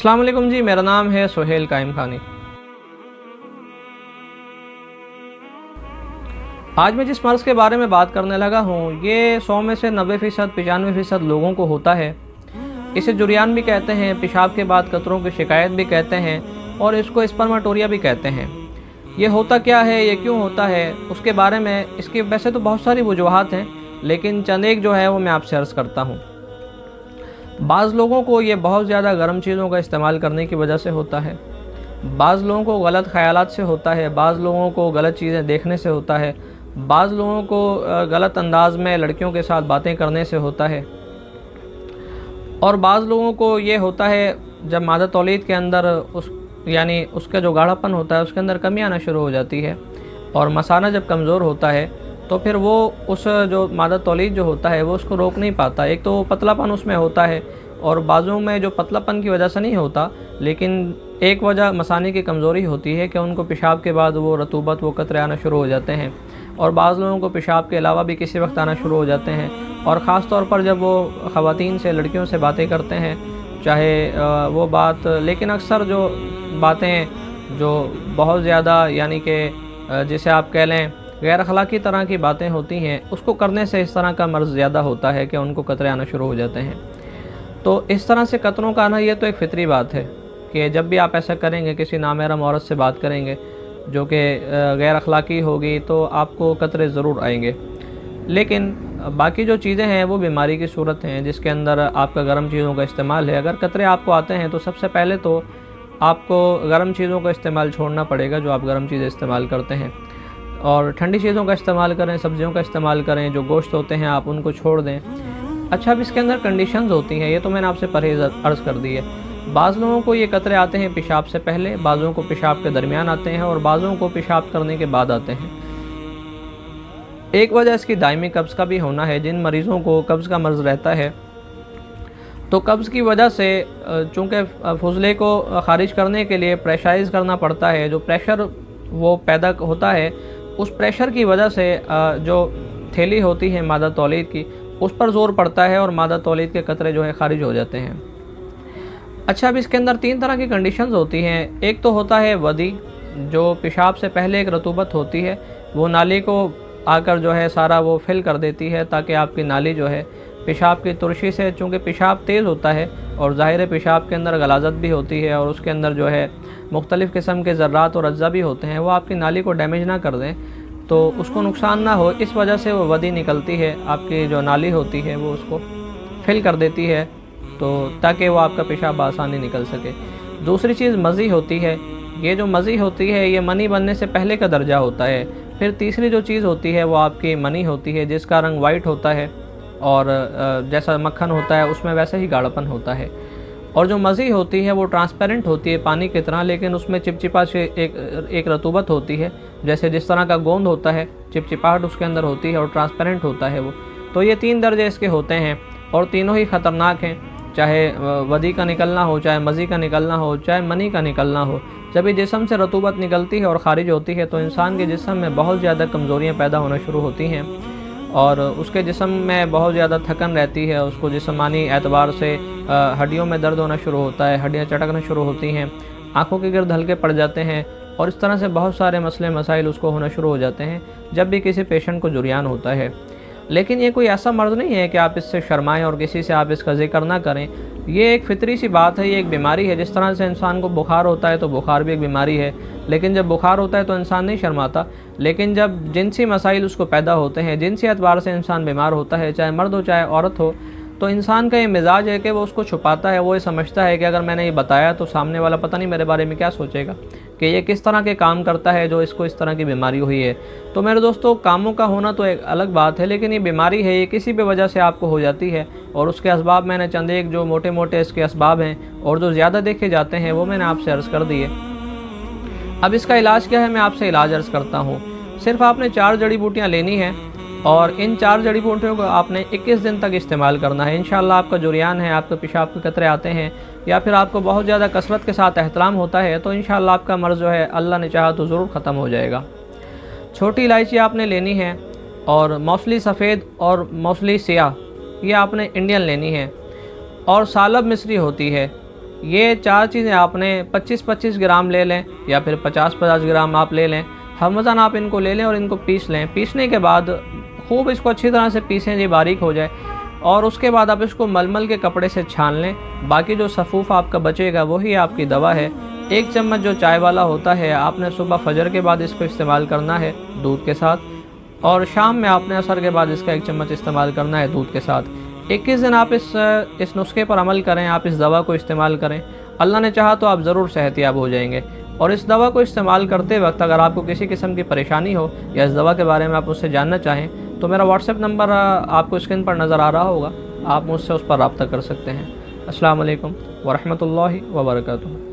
अस्सलाम वालेकुम जी, मेरा नाम है सोहेल कायम खानी। आज मैं जिस मर्ज़ के बारे में बात करने लगा हूँ, ये 100 में से 90% 95% लोगों को होता है। इसे जुरियान भी कहते हैं, पेशाब के बाद कतरों की शिकायत भी कहते हैं और इसको स्पर्मेटोरिया भी कहते हैं। ये होता क्या है, ये क्यों होता है, उसके बारे में इसकी वैसे तो बहुत सारी वजूहात हैं, लेकिन चंद एक जो है वो मैं आपसे अर्ज़ करता हूँ। बाज़ लोगों को ये बहुत ज़्यादा गर्म चीज़ों का इस्तेमाल करने की वजह से होता है, बाज़ लोगों को गलत ख़यालात से होता है, बाज़ लोगों को गलत चीज़ें देखने से होता है, बाज़ लोगों को गलत अंदाज में लड़कियों के साथ बातें करने से होता है, और बाज़ लोगों को ये होता है जब मादा तौलीद के अंदर यानी उसका जो गाढ़ापन होता है उसके अंदर कमी आना शुरू हो जाती है, और मसाना जब कमज़ोर होता है तो फिर वो उस जो मादा तौलीद जो होता है वो उसको रोक नहीं पाता। एक तो पतलापन उसमें होता है, और बाज़ों में जो पतलापन की वजह से नहीं होता, लेकिन एक वजह मसाने की कमज़ोरी होती है कि उनको पेशाब के बाद वो रतूबत वो कतरे आना शुरू हो जाते हैं, और बाज़ लोगों को पेशाब के अलावा भी किसी वक्त आना शुरू हो जाते हैं। और ख़ास तौर पर जब वो ख़वातीन से लड़कियों से बातें करते हैं, चाहे वो बात, लेकिन अक्सर जो बातें जो बहुत ज़्यादा यानी कि जिसे आप कह लें गैर अखलाकी तरह की बातें होती हैं, उसको करने से इस तरह का मर्ज़ ज़्यादा होता है कि उनको कतरे आना शुरू हो जाते हैं। तो इस तरह से कतरों का आना ये तो एक फ़ितरी बात है कि जब भी आप ऐसा करेंगे, किसी नामहरम औरत से बात करेंगे जो कि गैर अखलाकी होगी, तो आपको कतरे ज़रूर आएंगे। लेकिन बाकी जो चीज़ें हैं वो बीमारी की सूरत हैं जिसके अंदर आपका गर्म चीज़ों का इस्तेमाल है। अगर कतरे आपको आते हैं तो सबसे पहले तो आपको गर्म चीज़ों का इस्तेमाल छोड़ना पड़ेगा, जो आप गर्म चीज़ें इस्तेमाल करते हैं, और ठंडी चीज़ों का इस्तेमाल करें, सब्जियों का इस्तेमाल करें, जो गोश्त होते हैं आप उनको छोड़ दें। अच्छा, अब इसके अंदर कंडीशंस होती हैं, ये तो मैंने आपसे परहेज़ अर्ज़ कर दी है। बाज़ लोगों को ये कतरे आते हैं पेशाब से पहले, बाज़ों को पेशाब के दरमियान आते हैं, और बाज़ों को पेशाब करने के बाद आते हैं। एक वजह इसकी दायमी कब्ज़ का भी होना है। जिन मरीज़ों को कब्ज़ का मर्ज़ रहता है तो कब्ज़ की वजह से चूँकि फुज़ले को ख़ारिज करने के लिए प्रेशराइज़ करना पड़ता है, जो प्रेशर वो पैदा होता है, उस प्रेशर की वजह से जो थैली होती है मादा तौलीद की, उस पर ज़ोर पड़ता है और मादा तौलीद के कतरे जो है ख़ारिज हो जाते हैं। अच्छा, अब इसके अंदर 3 तरह की कंडीशंस होती हैं। एक तो होता है वदी, जो पेशाब से पहले एक रतूबत होती है, वो नाली को आकर जो है सारा वो फिल कर देती है, ताकि आपकी नाली जो है पेशाब की तुरशी से, चूँकि पेशाब तेज़ होता है और ज़ाहिर पेशाब के अंदर गलाज़त भी होती है और उसके अंदर जो है मुख्तलिफ़ किस्म के ज़र्रात और अज्जा भी होते हैं, वो आपकी नाली को डैमेज ना कर दें, तो उसको नुकसान ना हो, इस वजह से वो वदी निकलती है, आपकी जो नाली होती है वो उसको फिल कर देती है, तो ताकि वो आपका पेशाब आसानी निकल सके। दूसरी चीज़ मज़ी होती है। ये जो मज़ी होती है ये मनी बनने से पहले का दर्जा होता है। फिर तीसरी जो चीज़ होती है वो आपकी मनी होती है, जिसका रंग वाइट होता है और जैसा मक्खन होता है उसमें वैसे ही गाढ़ापन होता है। और जो मज़ी होती है वो ट्रांसपेरेंट होती है पानी की तरह, लेकिन उसमें चिपचिपा से एक रतूबत होती है, जैसे जिस तरह का गोंद होता है, चिपचिपाहट उसके अंदर होती है और ट्रांसपेरेंट होता है वो। तो ये 3 दर्जे इसके होते हैं और तीनों ही ख़तरनाक हैं, चाहे वदी का निकलना हो, चाहे मज़ी का निकलना हो, चाहे मनी का निकलना हो। जब भी जिस्म से रतूबत निकलती है और ख़ारिज होती है तो इंसान के जिस्म में बहुत ज़्यादा कमज़ोरियाँ पैदा होना शुरू होती हैं, और उसके जिस्म में बहुत ज़्यादा थकन रहती है, उसको जिस्मानी एतबार से हड्डियों में दर्द होना शुरू होता है, हड्डियाँ चटकना शुरू होती हैं, आँखों के गिर्द हल्के पड़ जाते हैं, और इस तरह से बहुत सारे मसले मसाइल उसको होना शुरू हो जाते हैं जब भी किसी पेशेंट को जुरियान होता है। लेकिन ये कोई ऐसा मर्ज़ नहीं है कि आप इससे शर्माएं और किसी से आप इसका ज़िक्र ना करें। ये एक फ़ितरी सी बात है, ये एक बीमारी है। जिस तरह से इंसान को बुखार होता है तो बुखार भी एक बीमारी है, लेकिन जब बुखार होता है तो इंसान नहीं शर्माता, लेकिन जब जिनसी मसाइल उसको पैदा होते हैं, जिनसी एतबार से इंसान बीमार होता है, चाहे मर्द हो चाहे औरत हो, तो इंसान का ये मिजाज है कि वो उसको छुपाता है। वो ये समझता है कि अगर मैंने ये बताया तो सामने वाला पता नहीं मेरे बारे में क्या सोचेगा, कि ये किस तरह के काम करता है जो इसको इस तरह की बीमारी हुई है। तो मेरे दोस्तों, कामों का होना तो एक अलग बात है, लेकिन ये बीमारी है, ये किसी भी वजह से आपको हो जाती है, और उसके असबाब मैंने चंद एक जो मोटे मोटे इसके असबाब हैं और जो ज़्यादा देखे जाते हैं वो मैंने आपसे अर्ज़ कर दिए। अब इसका इलाज क्या है, मैं आपसे इलाज अर्ज़ करता हूँ। सिर्फ आपने 4 जड़ी बूटियाँ लेनी हैं, और इन 4 जड़ी बूटियों को आपने 21 दिन तक इस्तेमाल करना है। इंशाअल्लाह आपका जुरियान है, आपके पेशाब के कतरे आते हैं, या फिर आपको बहुत ज़्यादा कसरत के साथ एहतराम होता है, तो इंशाअल्लाह आपका मर्ज़ जो है अल्लाह ने चाहा तो ज़रूर ख़त्म हो जाएगा। छोटी इलायची आपने लेनी है, और मौसली सफ़ेद और मौसली सियाह ये आपने इंडियन लेनी है, और सालब मिस्री होती है, ये 4 चीज़ें आपने 25-25 ग्राम ले लें या फिर 50-50 ग्राम आप ले लें। हर रोज़ान आप इनको ले लें और इनको पीस लें। पीसने के बाद खूब इसको अच्छी तरह से पीसें, ये बारीक हो जाए, और उसके बाद आप इसको मलमल के कपड़े से छान लें। बाकी जो सफ़ूफ़ आपका बचेगा वही आपकी दवा है। 1 चम्मच जो चाय वाला होता है आपने सुबह फजर के बाद इसको इस्तेमाल करना है दूध के साथ, और शाम में आपने असर के बाद इसका 1 चम्मच इस्तेमाल करना है दूध के साथ। 21 दिन आप इस नुस्खे पर अमल करें, आप इस दवा को इस्तेमाल करें। अल्लाह ने चाहा तो आप ज़रूर सेहतयाब हो जाएंगे। और इस दवा को इस्तेमाल करते वक्त अगर आपको किसी किस्म की परेशानी हो या इस दवा के बारे में आप मुझसे जानना चाहें तो मेरा व्हाट्सएप नंबर आपको स्क्रीन पर नज़र आ रहा होगा, आप मुझसे उस पर रब्ता कर सकते हैं। अस्सलाम वालेकुम वरहमतुल्लाहि वबरकातुहू।